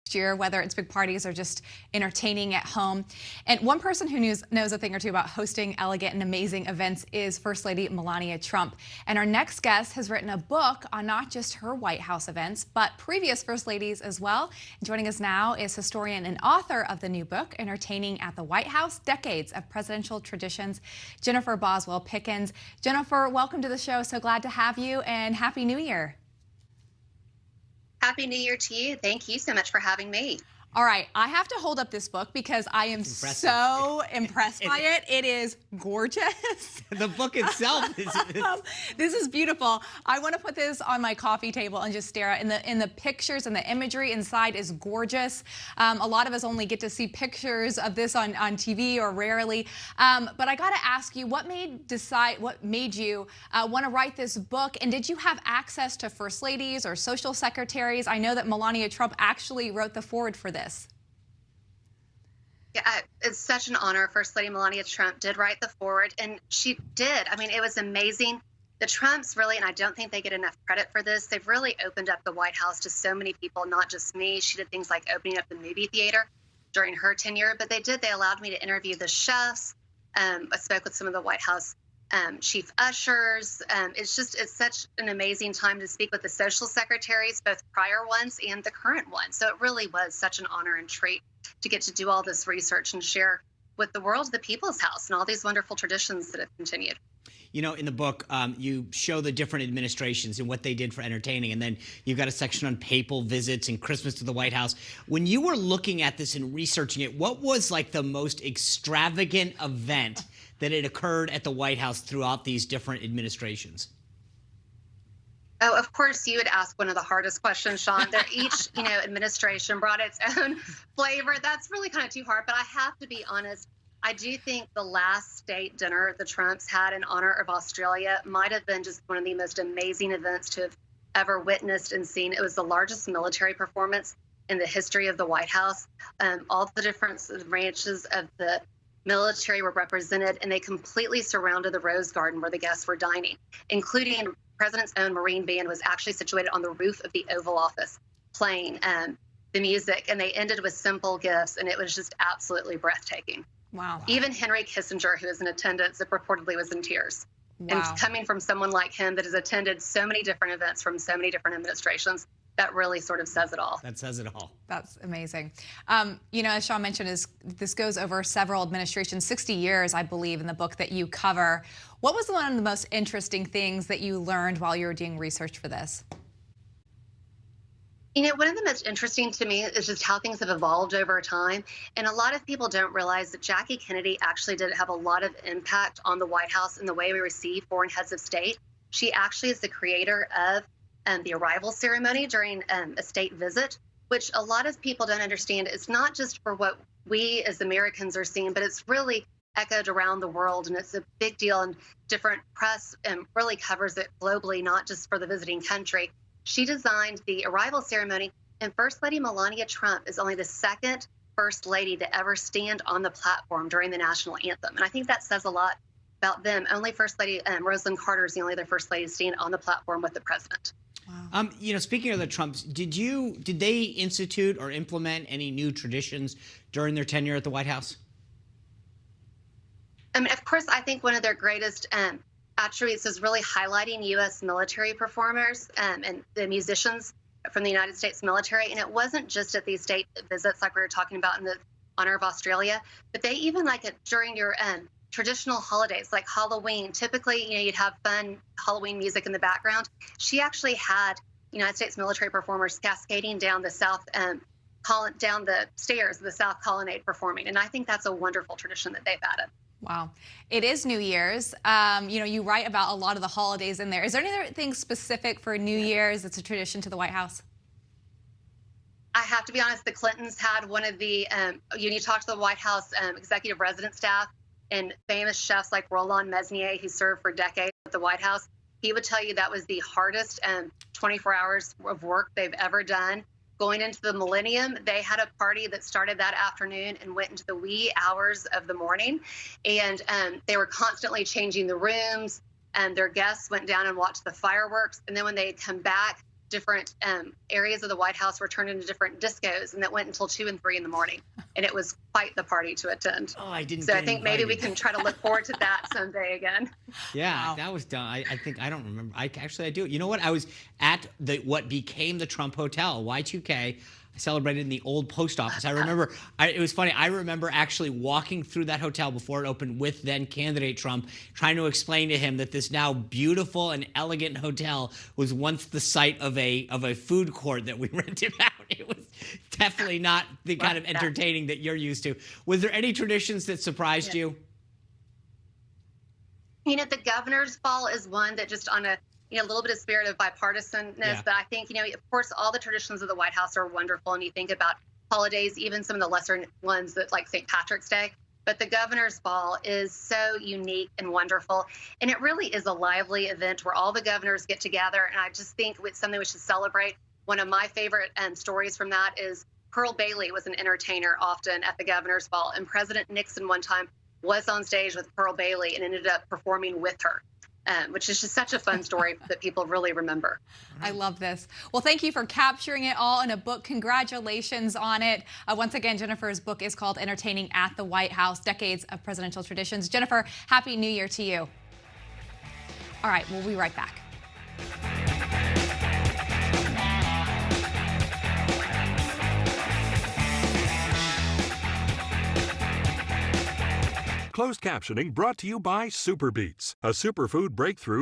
year, whether it's big parties or just entertaining at home. And one person who knows a thing or two about hosting elegant and amazing events is First Lady Melania Trump. And our next guest has written a book on not just her White House events, but previous First Ladies as well. And joining us now is historian and author of the new book, Entertaining at the White House, Decades of Presidential Traditions, Jennifer Boswell Pickens. Jennifer, welcome to the show. So glad to have you, and Happy New Year. Happy New Year to you. Thank you so much for having me. All right, I have to hold up this book because I am so impressed by it. It is gorgeous. The book itself is... This is beautiful. I want to put this on my coffee table and just stare at it. In the pictures and the imagery inside is gorgeous. A lot of us only get to see pictures of this on TV or rarely. But I got to ask you, what made you want to write this book? And did you have access to first ladies or social secretaries? I know that Melania Trump actually wrote the foreword for this. Yeah, it's such an honor. First Lady Melania Trump did write the foreword, and she did. I mean, it was amazing. The Trumps really, and I don't think they get enough credit for this, they've really opened up the White House to so many people, not just me. She did things like opening up the movie theater during her tenure, but they allowed me to interview the chefs. I spoke with some of the White House chief ushers. It's such an amazing time to speak with the social secretaries, both prior ones and the current ones. So it really was such an honor and treat to get to do all this research and share with the world the People's House and all these wonderful traditions that have continued. You know, in the book, you show the different administrations and what they did for entertaining, and then you've got a section on papal visits and Christmas to the White House. When you were looking at this and researching it, what was like the most extravagant event that had occurred at the White House throughout these different administrations? Oh, of course, you would ask one of the hardest questions, Sean. They're each, administration brought its own flavor. That's really kind of too hard, but I have to be honest. I do think the last state dinner the Trumps had in honor of Australia might have been just one of the most amazing events to have ever witnessed and seen. It was the largest military performance in the history of the White House. All the different branches of the military were represented, and they completely surrounded the Rose Garden where the guests were dining, including the president's own Marine band was actually situated on the roof of the Oval Office playing the music, and they ended with simple gifts, and it was just absolutely breathtaking. Wow. Even Henry Kissinger, who was in attendance, reportedly was in tears. Wow. And coming from someone like him that has attended so many different events from so many different administrations, that really sort of says it all. That says it all. That's amazing. As Sean mentioned, this goes over several administrations, 60 years, I believe, in the book that you cover. What was one of the most interesting things that you learned while you were doing research for this? One of the most interesting to me is just how things have evolved over time. And a lot of people don't realize that Jackie Kennedy actually did have a lot of impact on the White House and the way we receive foreign heads of state. She actually is the creator of the arrival ceremony during a state visit, which a lot of people don't understand. It's not just for what we as Americans are seeing, but it's really echoed around the world, and it's a big deal, and different press really covers it globally, not just for the visiting country. She designed the arrival ceremony, and First Lady Melania Trump is only the second First Lady to ever stand on the platform during the national anthem. And I think that says a lot about them. Only First Lady Rosalynn Carter is the only other First Lady to stand on the platform with the president. Wow. Speaking of the Trumps, did they institute or implement any new traditions during their tenure at the White House? Of course, I think one of their greatest attributes is really highlighting U.S. military performers and the musicians from the United States military. And it wasn't just at these state visits like we were talking about in the honor of Australia, but they even like it during your traditional holidays like Halloween. Typically, you'd have fun Halloween music in the background. She actually had United States military performers cascading down the south, down the stairs of the South Colonnade performing. And I think that's a wonderful tradition that they've added. Wow. It is New Year's. You write about a lot of the holidays in there. Is there anything specific for New Year's that's a tradition to the White House? I have to be honest, the Clintons had one of the, you talk to the White House executive resident staff and famous chefs like Roland Mesnier, who served for decades at the White House. He would tell you that was the hardest 24 hours of work they've ever done. Going into the millennium, they had a party that started that afternoon and went into the wee hours of the morning. And they were constantly changing the rooms, and their guests went down and watched the fireworks. And then when they come back different areas of the White House were turned into different discos, and that went until 2 and 3 in the morning. And it was quite the party to attend. Oh, I didn't. So get I think maybe we invited. can try to look forward to that someday again. Yeah, Wow. that was done. I think I don't remember. I do. You know what? I was at what became the Trump Hotel, Y2K. I celebrated in the old post office. I remember. It was funny. I remember actually walking through that hotel before it opened with then candidate Trump, trying to explain to him that this now beautiful and elegant hotel was once the site of a food court that we rented out. It was definitely not the kind of entertaining that you're used to. Was there any traditions that surprised you? You know, the governor's ball is one that just on a little bit of spirit of bipartisanness. Yeah. But I think, of course, all the traditions of the White House are wonderful. And you think about holidays, even some of the lesser ones that like St. Patrick's Day. But the governor's ball is so unique and wonderful. And it really is a lively event where all the governors get together. And I just think it's something we should celebrate. One of my favorite stories from that is Pearl Bailey was an entertainer often at the governor's ball. And President Nixon one time was on stage with Pearl Bailey and ended up performing with her. Which is just such a fun story that people really remember. I love this. Well, thank you for capturing it all in a book. Congratulations on it. Once again, Jennifer's book is called Entertaining at the White House, Decades of Presidential Traditions. Jennifer, Happy New Year to you. All right, we'll be right back. Closed captioning brought to you by Super Beets, a superfood breakthrough